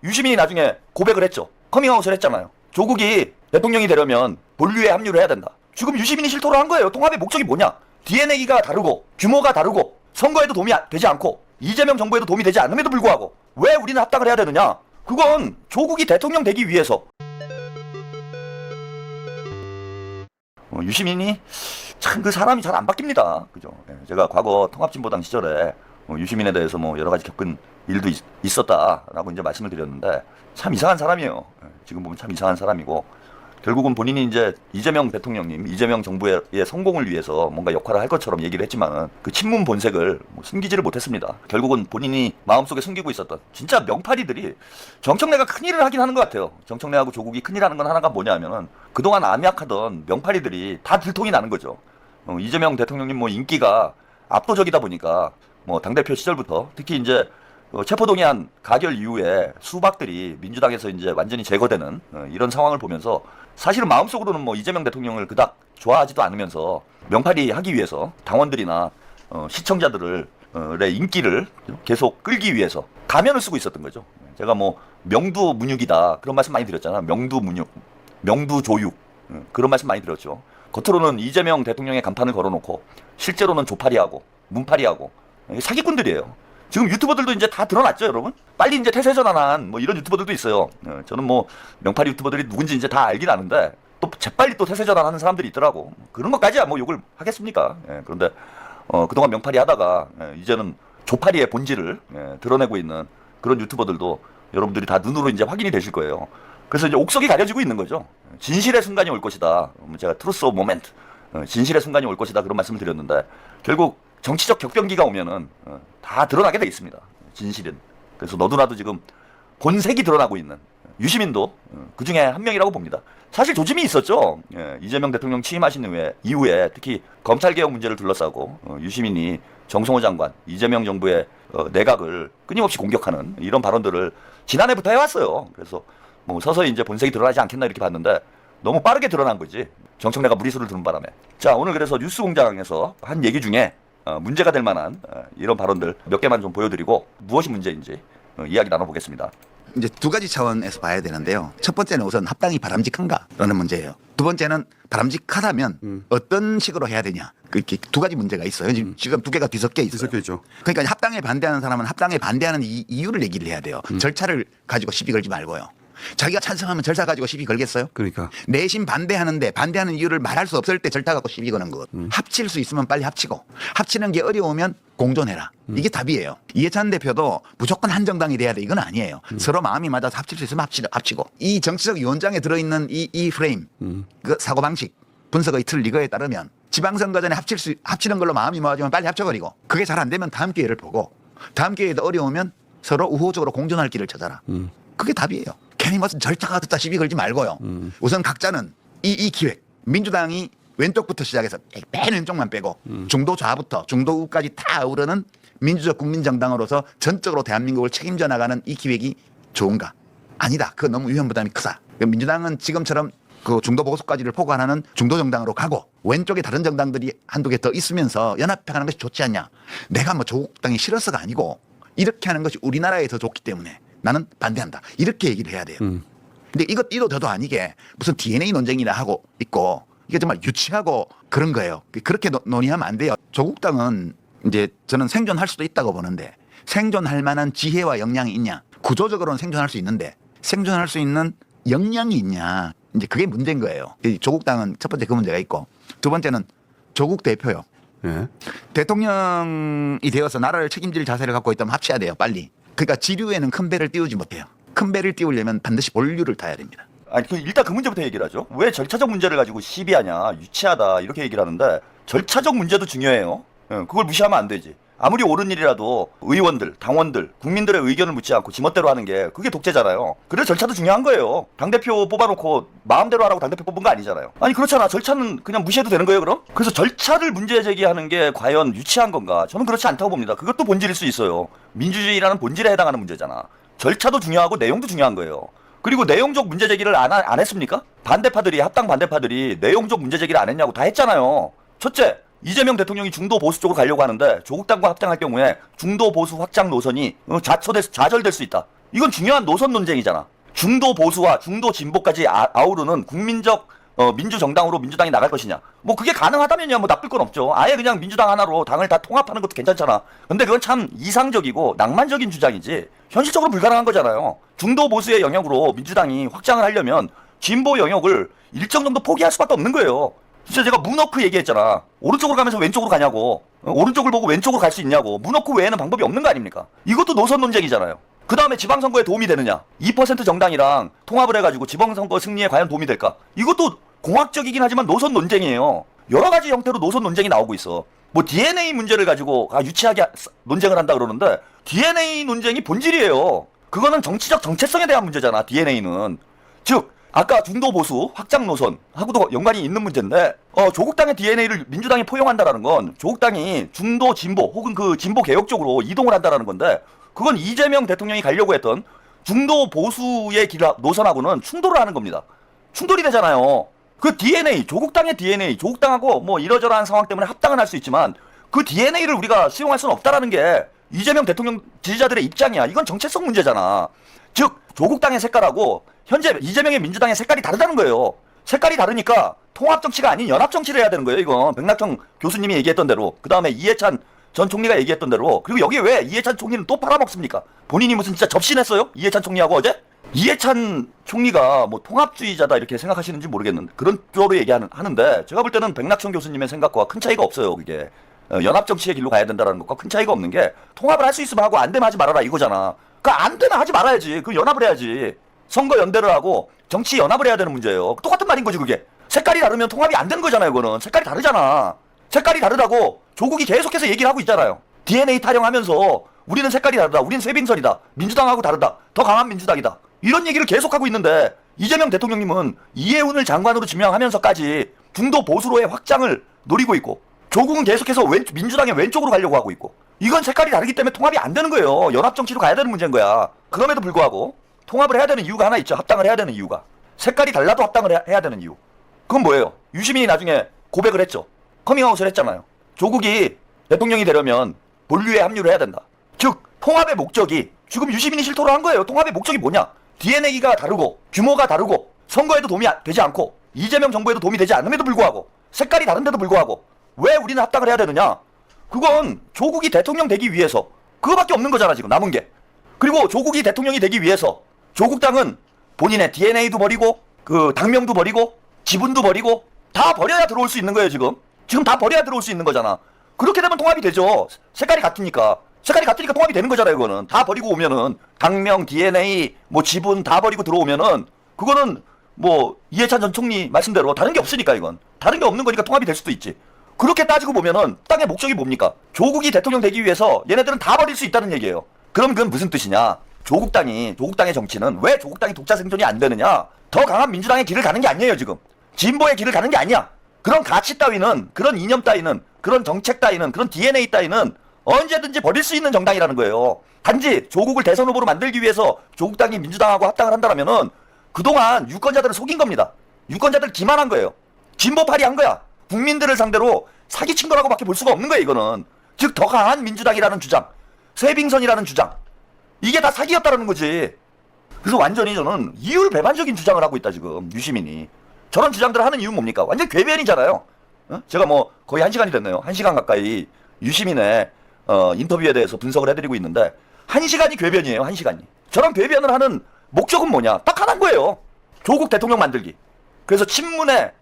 유시민이 나중에 고백을 했죠. 커밍아웃을 했잖아요. 조국이 대통령이 되려면 본류에 합류를 해야 된다. 지금 유시민이 실토를 한 거예요. 통합의 목적이 뭐냐? DNA가 다르고 규모가 다르고 선거에도 도움이 되지 않고 이재명 정부에도 도움이 되지 않음에도 불구하고 왜 우리는 합당을 해야 되느냐? 그건 조국이 대통령 되기 위해서. 유시민이 참 그 사람이 잘 안 바뀝니다. 그죠? 제가 과거 통합진보당 시절에 유시민에 대해서 뭐 여러 가지 겪은 일도 있었다라고 이제 말씀을 드렸는데 참 이상한 사람이에요. 지금 보면 참 이상한 사람이고 결국은 본인이 이제 이재명 대통령님, 이재명 정부의 성공을 위해서 뭔가 역할을 할 것처럼 얘기를 했지만은 그 친문 본색을 숨기지를 못했습니다. 결국은 본인이 마음속에 숨기고 있었던 진짜 명파리들이 정청래가 큰일을 하긴 하는 것 같아요. 정청래하고 조국이 큰일 하는 건 하나가 뭐냐면은 그동안 암약하던 명파리들이 다 들통이 나는 거죠. 이재명 대통령님 뭐 인기가 압도적이다 보니까 뭐 당대표 시절부터 특히 이제 체포동의안 가결 이후에 수박들이 민주당에서 이제 완전히 제거되는 이런 상황을 보면서 사실은 마음속으로는 뭐 이재명 대통령을 그닥 좋아하지도 않으면서 명팔이 하기 위해서 당원들이나 시청자들의 인기를 계속 끌기 위해서 가면을 쓰고 있었던 거죠. 제가 뭐 명두문육이다 그런 말씀 많이 드렸잖아요. 명두문육, 명두조육 그런 말씀 많이 드렸죠. 겉으로는 이재명 대통령의 간판을 걸어놓고 실제로는 조파리하고 문파리하고 사기꾼들이에요. 지금 유튜버들도 이제 다 드러났죠, 여러분? 빨리 이제 태세 전환한 뭐 이런 유튜버들도 있어요. 저는 뭐 명파리 유튜버들이 누군지 이제 다 알긴 아는데 또 재빨리 또 태세 전환하는 사람들이 있더라고. 그런 것까지야 뭐 욕을 하겠습니까? 그런데 그동안 명파리 하다가 이제는 조파리의 본질을 드러내고 있는 그런 유튜버들도 여러분들이 다 눈으로 이제 확인이 되실 거예요. 그래서 이제 옥석이 가려지고 있는 거죠. 진실의 순간이 올 것이다. 제가 트루스 오브 모멘트, 진실의 순간이 올 것이다 그런 말씀을 드렸는데 결국 정치적 격변기가 오면은 다 드러나게 돼 있습니다. 진실은. 그래서 너도나도 지금 본색이 드러나고 있는 유시민도 그 중에 한 명이라고 봅니다. 사실 조짐이 있었죠. 이재명 대통령 취임하신 이후에 특히 검찰개혁 문제를 둘러싸고 유시민이 정성호 장관, 이재명 정부의 내각을 끊임없이 공격하는 이런 발언들을 지난해부터 해왔어요. 그래서 뭐 서서히 이제 본색이 드러나지 않겠나 이렇게 봤는데 너무 빠르게 드러난 거지. 정청래가 무리수를 두는 바람에. 자, 오늘 그래서 뉴스공장에서 한 얘기 중에 문제가 될 만한 이런 발언들 몇 개만 좀 보여드리고 무엇이 문제인지 이야기 나눠보겠습니다. 이제 두 가지 차원에서 봐야 되는데요. 첫 번째는 우선 합당이 바람직한가라는 문제예요. 두 번째는 바람직하다면 어떤 식으로 해야 되냐. 그렇게 두 가지 문제가 있어요. 지금 두 개가 뒤섞여 있어요. 뒤섞여 있죠. 그러니까 합당에 반대하는 사람은 합당에 반대하는 이유를 얘기를 해야 돼요. 절차를 가지고 시비 걸지 말고요. 자기가 찬성하면 절차 가지고 시비 걸겠어요? 그러니까. 내심 반대하는데 반대하는 이유를 말할 수 없을 때 절차 갖고 시비 거는 것. 합칠 수 있으면 빨리 합치고 합치는 게 어려우면 공존해라. 이게 답이에요. 이해찬 대표도 무조건 한정당이 돼야 돼. 이건 아니에요. 서로 마음이 맞아서 합칠 수 있으면 합치고. 이 정치적 위원장에 들어있는 이 프레임, 그 사고방식, 분석의 틀 이거에 따르면 지방선거 전에 합치는 걸로 마음이 모아지면 빨리 합쳐버리고 그게 잘 안 되면 다음 기회를 보고 다음 기회에도 어려우면 서로 우호적으로 공존할 길을 찾아라. 그게 답이에요. 괜히 무슨 절차가 듣다 시비 걸지 말고요. 우선 각자는 이 기획 민주당이 왼쪽부터 시작해서 맨 왼쪽만 빼고 중도 좌부터 중도 우까지 다 아우르는 민주적 국민정당으로서 전적으로 대한민국을 책임져 나가는 이 기획이 좋은가? 아니다. 그건 너무 위험 부담이 크다. 민주당은 지금처럼 그 중도 보수까지를 포괄하는 중도 정당으로 가고 왼쪽에 다른 정당들이 한두 개 더 있으면서 연합해가는 것이 좋지 않냐. 내가 뭐 조국당이 싫어서가 아니고 이렇게 하는 것이 우리나라에 더 좋기 때문에 나는 반대한다. 이렇게 얘기를 해야 돼요. 근데 이도 저도 아니게 무슨 DNA 논쟁이나 하고 있고 이게 정말 유치하고 그런 거예요. 그렇게 논의하면 안 돼요. 조국당은 이제 저는 생존할 수도 있다고 보는데 생존할 만한 지혜와 역량이 있냐. 구조적으로는 생존할 수 있는데 생존할 수 있는 역량이 있냐. 이제 그게 문제인 거예요. 조국당은 첫 번째 그 문제가 있고 두 번째는 조국 대표요. 예. 대통령이 되어서 나라를 책임질 자세를 갖고 있다면 합쳐야 돼요. 빨리. 그러니까 지류에는 큰 배를 띄우지 못해요. 큰 배를 띄우려면 반드시 본류를 타야 됩니다. 아니 일단 그 문제부터 얘기를 하죠. 왜 절차적 문제를 가지고 시비하냐, 유치하다 이렇게 얘기를 하는데 절차적 문제도 중요해요. 그걸 무시하면 안 되지. 아무리 옳은 일이라도 의원들, 당원들, 국민들의 의견을 묻지 않고 지멋대로 하는 게 그게 독재잖아요. 그래서 절차도 중요한 거예요. 당대표 뽑아놓고 마음대로 하라고 당대표 뽑은 거 아니잖아요. 아니 그렇잖아. 절차는 그냥 무시해도 되는 거예요 그럼? 그래서 절차를 문제 제기하는 게 과연 유치한 건가? 저는 그렇지 않다고 봅니다. 그것도 본질일 수 있어요. 민주주의라는 본질에 해당하는 문제잖아. 절차도 중요하고 내용도 중요한 거예요. 그리고 내용적 문제 제기를 안 했습니까? 반대파들이 합당 반대파들이 내용적 문제 제기를 안 했냐고 다 했잖아요. 첫째, 이재명 대통령이 중도 보수 쪽으로 가려고 하는데 조국당과 합당할 경우에 중도 보수 확장 노선이 좌절될 수 있다. 이건 중요한 노선 논쟁이잖아. 중도 보수와 중도 진보까지 아우르는 국민적 민주정당으로 민주당이 나갈 것이냐. 뭐 그게 가능하다면요. 뭐 나쁠 건 없죠. 아예 그냥 민주당 하나로 당을 다 통합하는 것도 괜찮잖아. 근데 그건 참 이상적이고 낭만적인 주장이지 현실적으로 불가능한 거잖아요. 중도 보수의 영역으로 민주당이 확장을 하려면 진보 영역을 일정 정도 포기할 수밖에 없는 거예요. 진짜 제가 문워크 얘기했잖아. 오른쪽으로 가면서 왼쪽으로 가냐고. 오른쪽을 보고 왼쪽으로 갈 수 있냐고. 문워크 외에는 방법이 없는 거 아닙니까? 이것도 노선 논쟁이잖아요. 그 다음에 지방선거에 도움이 되느냐. 2% 정당이랑 통합을 해가지고 지방선거 승리에 과연 도움이 될까. 이것도 공학적이긴 하지만 노선 논쟁이에요. 여러 가지 형태로 노선 논쟁이 나오고 있어. 뭐 DNA 문제를 가지고 유치하게 논쟁을 한다 그러는데 DNA 논쟁이 본질이에요. 그거는 정치적 정체성에 대한 문제잖아. DNA는. 즉 아까 중도 보수 확장 노선하고도 연관이 있는 문제인데 조국당의 DNA를 민주당이 포용한다라는 건 조국당이 중도 진보 혹은 그 진보 개혁 쪽으로 이동을 한다라는 건데 그건 이재명 대통령이 가려고 했던 중도 보수의 노선하고는 충돌을 하는 겁니다. 충돌이 되잖아요. 그 DNA, 조국당의 DNA, 조국당하고 뭐 이러저러한 상황 때문에 합당은 할 수 있지만 그 DNA를 우리가 수용할 수는 없다라는 게 이재명 대통령 지지자들의 입장이야. 이건 정체성 문제잖아. 즉 조국당의 색깔하고 현재 이재명의 민주당의 색깔이 다르다는 거예요. 색깔이 다르니까 통합 정치가 아닌 연합 정치를 해야 되는 거예요. 이건 백낙청 교수님이 얘기했던 대로, 그 다음에 이해찬 전 총리가 얘기했던 대로. 그리고 여기에 왜 이해찬 총리는 또 팔아먹습니까? 본인이 무슨 진짜 접신했어요? 이해찬 총리하고 어제? 이해찬 총리가 뭐 통합주의자다 이렇게 생각하시는지 모르겠는데 그런 쪽으로 얘기하는데 제가 볼 때는 백낙천 교수님의 생각과 큰 차이가 없어요. 그게 연합 정치의 길로 가야 된다는 것과 큰 차이가 없는 게 통합을 할 수 있으면 하고 안 되면 하지 말아라 이거잖아. 그러니까 안 되면 하지 말아야지. 그 연합을 해야지. 선거 연대를 하고 정치 연합을 해야 되는 문제예요. 똑같은 말인 거지 그게. 색깔이 다르면 통합이 안 되는 거잖아요. 그거는 색깔이 다르잖아. 색깔이 다르다고 조국이 계속해서 얘기를 하고 있잖아요. DNA 타령하면서 우리는 색깔이 다르다. 우리는 쇠빙선이다. 민주당하고 다르다. 더 강한 민주당이다. 이런 얘기를 계속하고 있는데 이재명 대통령님은 이해운을 장관으로 지명하면서까지 중도 보수로의 확장을 노리고 있고 조국은 계속해서 민주당의 왼쪽으로 가려고 하고 있고 이건 색깔이 다르기 때문에 통합이 안 되는 거예요. 연합정치로 가야 되는 문제인 거야. 그럼에도 불구하고 통합을 해야 되는 이유가 하나 있죠. 합당을 해야 되는 이유가. 색깔이 달라도 합당을 해야 되는 이유. 그건 뭐예요? 유시민이 나중에 고백을 했죠. 커밍아웃을 했잖아요. 조국이 대통령이 되려면 본류에 합류를 해야 된다. 즉 통합의 목적이 지금 유시민이 실토를 한 거예요. 통합의 목적이 뭐냐? DNA가 다르고 규모가 다르고 선거에도 도움이 되지 않고 이재명 정부에도 도움이 되지 않음에도 불구하고 색깔이 다른데도 불구하고 왜 우리는 합당을 해야 되느냐? 그건 조국이 대통령 되기 위해서 그거밖에 없는 거잖아 지금 남은 게. 그리고 조국이 대통령이 되기 위해서 조국당은 본인의 DNA도 버리고 그 당명도 버리고 지분도 버리고 다 버려야 들어올 수 있는 거예요 지금. 지금 다 버려야 들어올 수 있는 거잖아. 그렇게 되면 통합이 되죠. 색깔이 같으니까. 색깔이 같으니까 통합이 되는 거잖아요. 그거는 다 버리고 오면은 당명, DNA, 뭐 지분 다 버리고 들어오면은 그거는 뭐 이해찬 전 총리 말씀대로 다른 게 없으니까 이건 다른 게 없는 거니까 통합이 될 수도 있지. 그렇게 따지고 보면은 땅의 목적이 뭡니까? 조국이 대통령 되기 위해서 얘네들은 다 버릴 수 있다는 얘기예요. 그럼 그건 무슨 뜻이냐? 조국당의 정치는 왜 조국당이 독자 생존이 안 되느냐? 더 강한 민주당의 길을 가는 게 아니에요 지금. 진보의 길을 가는 게 아니야. 그런 가치 따위는, 그런 이념 따위는, 그런 정책 따위는, 그런 DNA 따위는 언제든지 버릴 수 있는 정당이라는 거예요. 단지 조국을 대선 후보로 만들기 위해서 조국당이 민주당하고 합당을 한다면은 그동안 유권자들을 속인 겁니다. 유권자들 기만한 거예요. 진보파리 한 거야. 국민들을 상대로 사기친 거라고 밖에 볼 수가 없는 거예요 이거는. 즉 더 강한 민주당이라는 주장, 쇠빙선이라는 주장, 이게 다 사기였다라는 거지. 그래서 완전히 저는 이율 배반적인 주장을 하고 있다 지금 유시민이. 저런 주장들을 하는 이유는 뭡니까? 완전 궤변이잖아요. 제가 뭐 거의 1시간이 됐네요. 1시간 가까이 유시민의 인터뷰에 대해서 분석을 해드리고 있는데 1시간이 궤변이에요. 1시간이. 저런 궤변을 하는 목적은 뭐냐? 딱 하나인 거예요. 조국 대통령 만들기. 그래서 친문의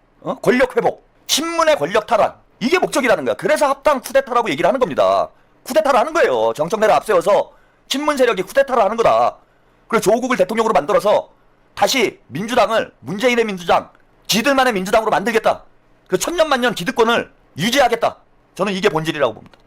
권력 회복, 친문의 권력 탈환, 이게 목적이라는 거야. 그래서 합당 쿠데타라고 얘기를 하는 겁니다. 쿠데타를 하는 거예요. 정청래를 앞세워서 친문 세력이 쿠데타를 하는 거다. 그래서 조국을 대통령으로 만들어서 다시 민주당을 문재인의 민주당, 지들만의 민주당으로 만들겠다. 그 천년만년 기득권을 유지하겠다. 저는 이게 본질이라고 봅니다.